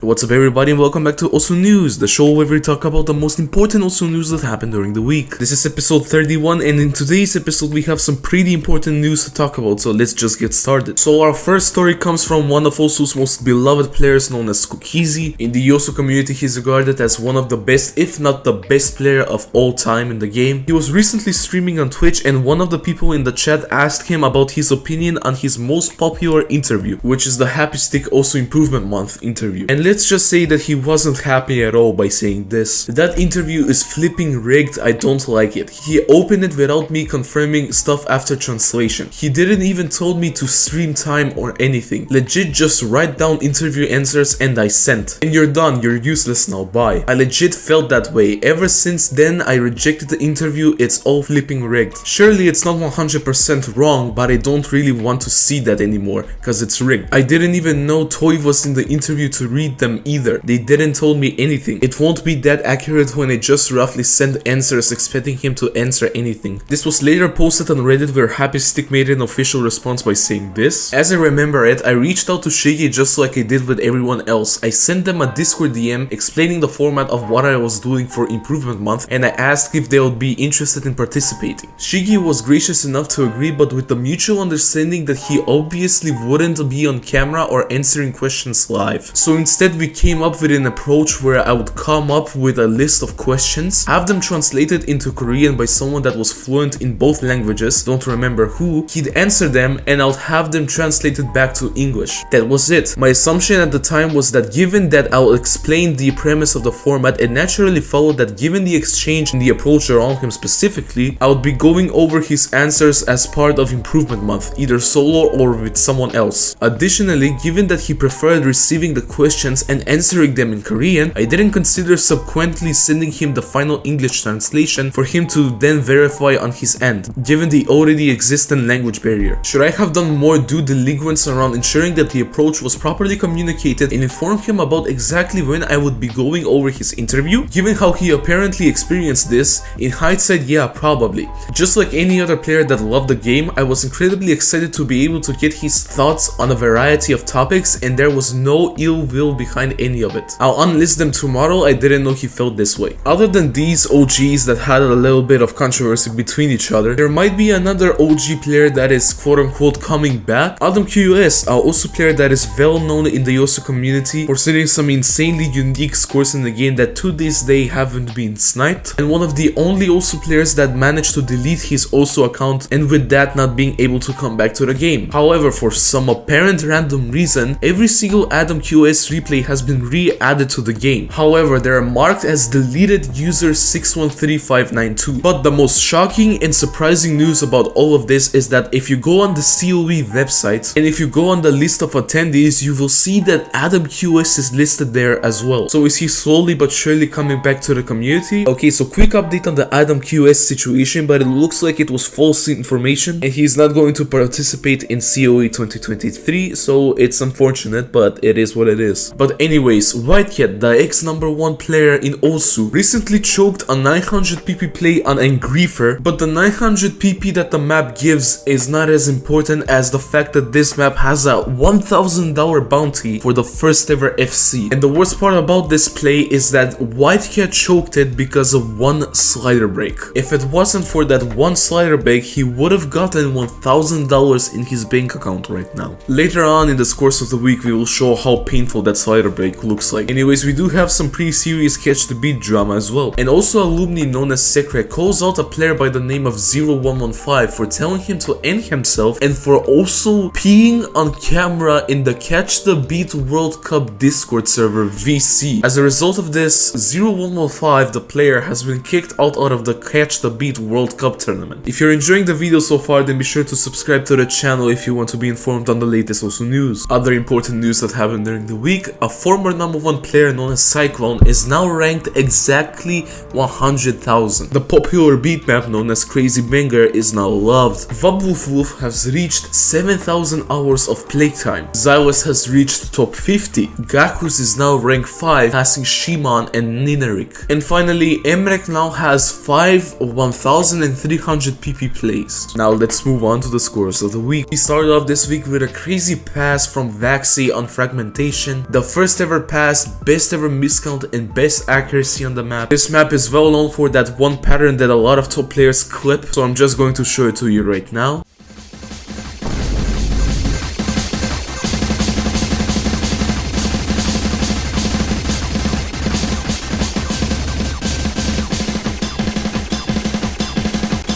What's up everybody and welcome back to Also News, the show where we talk about the most important Also News that happened during the week. This is episode 31 and in today's episode we have some pretty important news to talk about, so let's just get started. So our first story comes from one of Oso's most beloved players known as Cookiezi. In the Oso community he's regarded as one of the best, if not the best player of all time in the game. He was recently streaming on Twitch and one of the people in the chat asked him about his opinion on his most popular interview, which is the HappyStick Oso Improvement Month interview. And let's just say that he wasn't happy at all by saying this. That interview is flipping rigged, I don't like it. He opened it without me confirming stuff after translation. He didn't even told me to stream time or anything. Legit just write down interview answers and I sent. And you're done, you're useless now, bye. I legit felt that way. Ever since then I rejected the interview, it's all flipping rigged. Surely it's not 100% wrong, but I don't really want to see that anymore, cause it's rigged. I didn't even know Toy was in the interview to read them either. They didn't tell me anything. It won't be that accurate when I just roughly send answers expecting him to answer anything. This was later posted on Reddit where HappyStick made an official response by saying this. As I remember it, I reached out to Shiggy just like I did with everyone else. I sent them a Discord DM explaining the format of what I was doing for Improvement Month and I asked if they would be interested in participating. Shiggy was gracious enough to agree, but with the mutual understanding that he obviously wouldn't be on camera or answering questions live. So instead we came up with an approach where I would come up with a list of questions, have them translated into Korean by someone that was fluent in both languages, don't remember who, he'd answer them and I'll have them translated back to English. That was it. My assumption at the time was that given that I'll explain the premise of the format, it naturally followed that given the exchange and the approach around him specifically, I would be going over his answers as part of Improvement Month, either solo or with someone else. Additionally, given that he preferred receiving the questions and answering them in Korean, I didn't consider subsequently sending him the final English translation for him to then verify on his end, given the already existent language barrier. Should I have done more due diligence around ensuring that the approach was properly communicated and informed him about exactly when I would be going over his interview? Given how he apparently experienced this, in hindsight, yeah, probably. Just like any other player that loved the game, I was incredibly excited to be able to get his thoughts on a variety of topics and there was no ill will behind any of it. I'll unlist them tomorrow. I didn't know he felt this way. Other than these OGs that had a little bit of controversy between each other, there might be another OG player that is quote-unquote coming back. Adamqs, a Oso player that is well known in the Oso community for setting some insanely unique scores in the game that to this day haven't been sniped, and one of the only Oso players that managed to delete his Oso account and with that not being able to come back to the game. However, for some apparent random reason, every single Adamqs replay has been re-added to the game. However, they are marked as deleted user 613592. But the most shocking and surprising news about all of this is that if you go on the COE website and if you go on the list of attendees, you will see that Adamqs is listed there as well. So is he slowly but surely coming back to the community? Okay, so quick update on the Adamqs situation, but it looks like it was false information and he's not going to participate in COE 2023, so it's unfortunate, but it is what it is. But anyways, WhiteCat, the ex-number-1 player in Osu, recently choked a 900 PP play on Angrifer, but the 900 PP that the map gives is not as important as the fact that this map has a $1,000 bounty for the first ever FC. And the worst part about this play is that WhiteCat choked it because of one slider break. If it wasn't for that one slider break, he would have gotten $1,000 in his bank account right now. Later on in the course of the week, we will show how painful that slider break looks like. Anyways, we do have some pretty serious catch the beat drama as well. And also alumni known as Mrekk calls out a player by the name of 0115 for telling him to end himself and for also peeing on camera in the Catch the Beat World Cup Discord server VC. As a result of this, 0115, the player, has been kicked out of the Catch the Beat World Cup tournament. If you're enjoying the video so far, then be sure to subscribe to the channel if you want to be informed on the latest Oso news. Other important news that happened during the week, a former #1 player known as Cyclone is now ranked exactly 100,000. The popular beat map known as Crazy Banger is now loved. WubWoofWolf has reached 7,000 hours of playtime. Zylice has reached top 50. Gnahus is now rank 5, passing Shimon and Nineric. And finally, Mrekk now has 5 1,300 PP plays. Now let's move on to the scores of the week. We started off this week with a crazy pass from Vaxei on fragmentation, the first ever pass, best ever miscount, and best accuracy on the map. This map is well known for that one pattern that a lot of top players clip, so I'm just going to show it to you right now.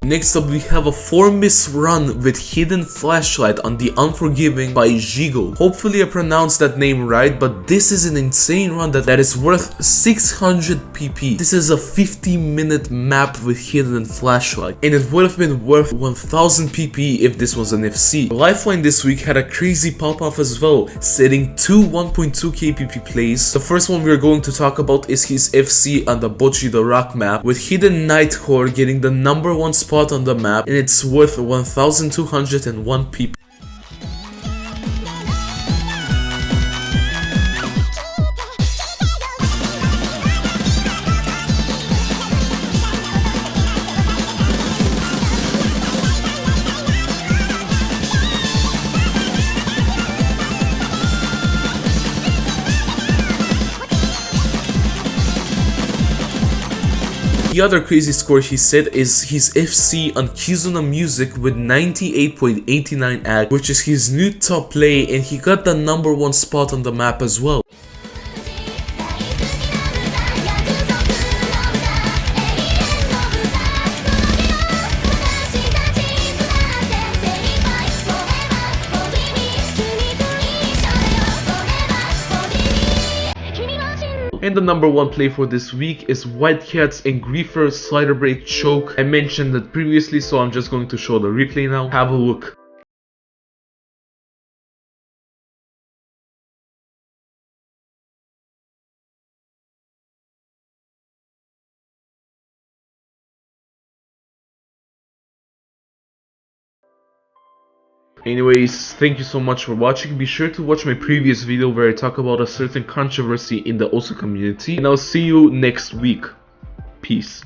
Next up, we have a 4-miss run with hidden flashlight on the Unforgiving by Zhigul. Hopefully I pronounced that name right, but this is an insane run that is worth 600 PP. This is a 50-minute map with hidden flashlight, and it would have been worth 1000 PP if this was an FC. Lifeline this week had a crazy pop-off as well, setting two 1.2k PP plays. The first one we're going to talk about is his FC on the Bochi the Rock map, with hidden Nightcore getting the #1 spot on the map, and it's worth 1201 PP. The other crazy score he set is his FC on Kizuna Music with 98.89 AG, which is his new top play, and he got the #1 spot on the map as well. And the #1 play for this week is WhiteCat's and Griefer Slider Break Choke. I mentioned that previously, so I'm just going to show the replay now. Have a look. Anyways, thank you so much for watching. Be sure to watch my previous video where I talk about a certain controversy in the Osu community, and I'll see you next week. Peace.